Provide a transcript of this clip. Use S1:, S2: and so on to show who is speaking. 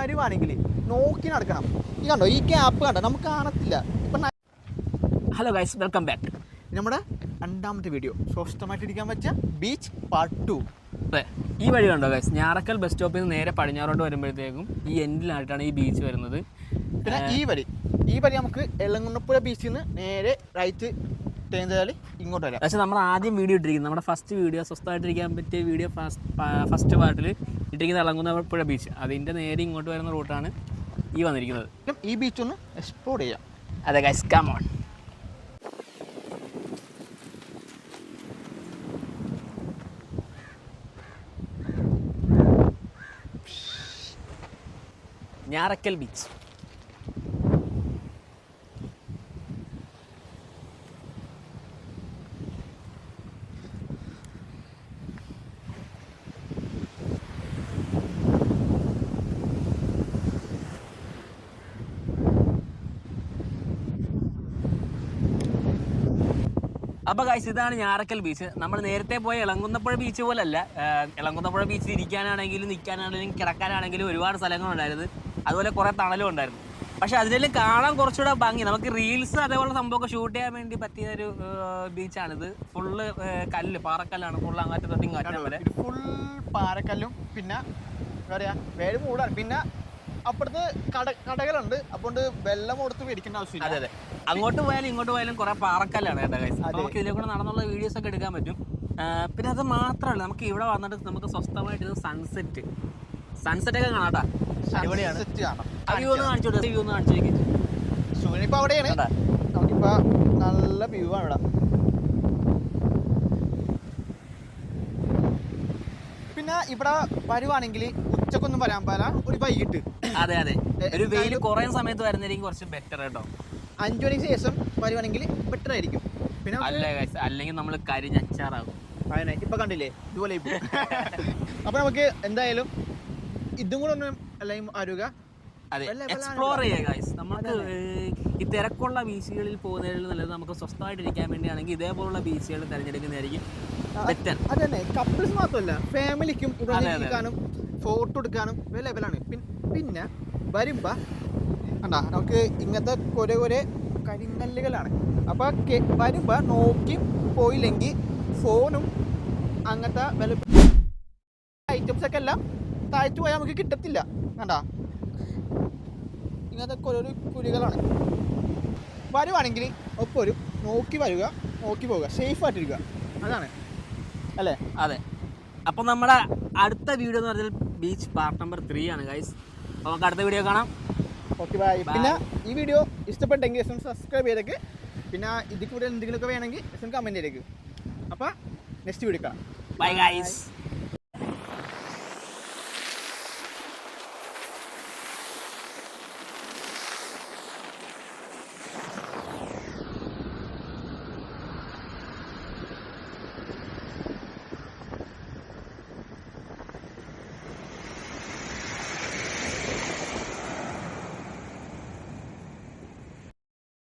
S1: വരുവാണെങ്കിൽ നോക്കി നടക്കണം. ഈ കണ്ടോ, ഈ ക്യാപ്പ് കണ്ടോ, നമുക്ക് കാണത്തില്ല. ഇപ്പം
S2: ഹലോ ഗൈസ്, വെൽക്കം ബാക്ക്.
S1: നമ്മുടെ രണ്ടാമത്തെ വീഡിയോ സ്വസ്ഥമായിട്ടിരിക്കാൻ പറ്റിയ ബീച്ച് പാർട്ട് 2.
S2: അതെ, ഈ വഴി കണ്ടോ ഗൈസ്, ഞാറക്കൽ ബസ് സ്റ്റോപ്പിൽ നിന്ന് നേരെ പടിഞ്ഞാറോട്ട് വരുമ്പോഴത്തേക്കും ഈ എൻഡിലായിട്ടാണ് ഈ ബീച്ച് വരുന്നത്.
S1: പിന്നെ ഈ വഴി നമുക്ക് എളങ്കുന്നപ്പുഴ ബീച്ചിൽ നിന്ന് നേരെ റൈറ്റ് ടേൺ ചെയ്താൽ ഇങ്ങോട്ട് വരാം.
S2: പക്ഷേ നമ്മൾ ആദ്യം വീഡിയോ ഇട്ടിരിക്കുന്നത്, നമ്മുടെ ഫസ്റ്റ് വീഡിയോ സ്വസ്ഥമായിട്ടിരിക്കാൻ പറ്റിയ വീഡിയോ ഫസ്റ്റ് പാർട്ടിൽ ഇട്ടിരിക്കുന്നത് എളങ്കുന്നപ്പുഴ ബീച്ച്. അതിൻ്റെ നേരെ ഇങ്ങോട്ട് വരുന്ന റൂട്ടാണ് ഈ വന്നിരിക്കുന്നത്.
S1: ഈ ബീച്ച് ഒന്ന് എക്സ്പ്ലോർ ചെയ്യാം.
S2: അതെ guys, come on. Njarakkal beach. അപ്പോൾ ഗൈസ്, ഇതാണ് ഞാറക്കൽ ബീച്ച്. നമ്മൾ നേരത്തെ പോയ ഇളങ്കുന്നപ്പുഴ ബീച്ച് പോലല്ല. ഇളങ്കുന്നപ്പുഴ ബീച്ചിൽ ഇരിക്കാനാണെങ്കിലും നിൽക്കാനാണെങ്കിലും കിടക്കാനാണെങ്കിലും ഒരുപാട് സ്ഥലങ്ങളുണ്ടായിരുന്നു. അതുപോലെ കുറേ തണലും ഉണ്ടായിരുന്നു. പക്ഷെ അതിനെല്ലാം കാണാൻ കുറച്ചുകൂടെ ഭംഗി, നമുക്ക് റീൽസ് അതേപോലെ സംഭവമൊക്കെ ഷൂട്ട് ചെയ്യാൻ വേണ്ടി പറ്റിയൊരു ബീച്ചാണിത്. ഫുള്ള് പാറക്കല്ലാണ്, ഫുള്ള് അങ്ങാറ്റ തൊട്ട് ഇങ്ങാറ്റം വരെ
S1: ഫുൾ പാറക്കല്ലും. പിന്നെ എന്താ പറയുക, വേര് മൂടാണ്. പിന്നെ അപ്പുറത്ത് കടകളുണ്ട്, അപ്പോൾ വെള്ളം കൊടുത്ത് മേടിക്കേണ്ട ആവശ്യമില്ല.
S2: അതെ, അങ്ങോട്ട് പോയാലും ഇങ്ങോട്ട് പോയാലും കുറെ പാറക്കല്ലാണ് കേട്ടോ ഗൈസ്. നമുക്ക് ഇതിലേക്കൂടെ നടന്നുള്ള വീഡിയോസ് ഒക്കെ എടുക്കാൻ പറ്റും. പിന്നെ അത് മാത്രമല്ല, നമുക്ക് ഇവിടെ വന്നിട്ട് നമുക്ക് സ്വസ്ഥമായിട്ട് സൺസെറ്റ് ഒക്കെ കാണാട്ടാ. അടിപൊളിയാണ്. വ്യൂ ഒന്ന് കാണിച്ചു
S1: സൂര്യനിപ്പോ അവിടെയാണ്. നമുക്കിപ്പോ നല്ല വ്യൂ ആണ് ഇവിടെ. പിന്നെ ഇവിടെ വരുവാണെങ്കിൽ ഉച്ചക്കൊന്നും വരാൻ പാല, ഒരു വൈകിട്ട്.
S2: അതെ, ഒരു വെയിൽ കുറേ സമയത്ത് വരുന്നതായിരിക്കും കുറച്ച് ബെറ്റർ കേട്ടോ.
S1: 5 മണിക്ക് ശേഷം വരുവാണെങ്കിൽ ബെറ്റർ ആയിരിക്കും. പിന്നെ
S2: അല്ലെങ്കിൽ നമ്മൾ കരിഞ്ഞച്ചാറാകും.
S1: അതിനെ ഇപ്പൊ കണ്ടില്ലേ, ഇതുപോലെ. അപ്പൊ നമുക്ക് എന്തായാലും ഇതും കൂടെ ഒന്ന് എല്ലാം അറിയുക.
S2: അതെ, എക്സ്പ്ലോർ ചെയ്യുക ഗൈസ്. നമുക്ക് ഈ തിരക്കുള്ള ബീച്ചുകളിൽ പോകുന്നതിൽ നല്ലത് നമുക്ക് സ്വസ്ഥമായിട്ടിരിക്കാൻ വേണ്ടിയാണെങ്കിൽ ഇതേപോലുള്ള ബീച്ചുകൾ തിരഞ്ഞെടുക്കുന്നതായിരിക്കും ബെറ്റർ.
S1: അതന്നെ, കപ്പിൾസ് മാത്രമല്ല, ഫാമിലിക്കും ഇരിക്കാനും ഫോട്ടോ എടുക്കാനും ലെവലാണ്. പിന്നെ വരുമ്പോ കണ്ടാ, നമുക്ക് ഇങ്ങനത്തെ കുറെ കരിങ്കല്ലുകളാണ്. അപ്പൊ വരുമ്പോ നോക്കി പോയില്ലെങ്കിൽ ഫോണും അങ്ങനത്തെ വില ഐറ്റംസ് ഒക്കെ എല്ലാം താഴ്ത്തു പോയാൽ നമുക്ക് കിട്ടത്തില്ല. കണ്ടാ, ഇങ്ങനത്തെ കുറെ കുഴികളാണ്. വരുവാണെങ്കിൽ ഒപ്പം നോക്കി വരിക, നോക്കി പോവുക, സേഫ് ആയിട്ടിരിക്കുക. അതാണ് അല്ലേ?
S2: അതെ. അപ്പം നമ്മുടെ അടുത്ത വീഡിയോ എന്ന് പറഞ്ഞാൽ ബീച്ച് പാർട്ട് നമ്പർ 3 ആണ് ഗൈസ്. അപ്പോൾ നമുക്ക് അടുത്ത വീഡിയോ കാണാം.
S1: Okay, bye. പിന്നെ ഈ വീഡിയോ ഇഷ്ടപ്പെട്ടെങ്കിൽ സബ്സ്ക്രൈബ് ചെയ്തേക്ക്. പിന്നെ ഇതിൽ കൂടെ എന്തെങ്കിലുമൊക്കെ വേണമെങ്കിൽ കമൻറ്റ് ചെയ്തേക്ക്. അപ്പോൾ നെക്സ്റ്റ് വീഡിയോ കാണാം.
S2: Bye guys.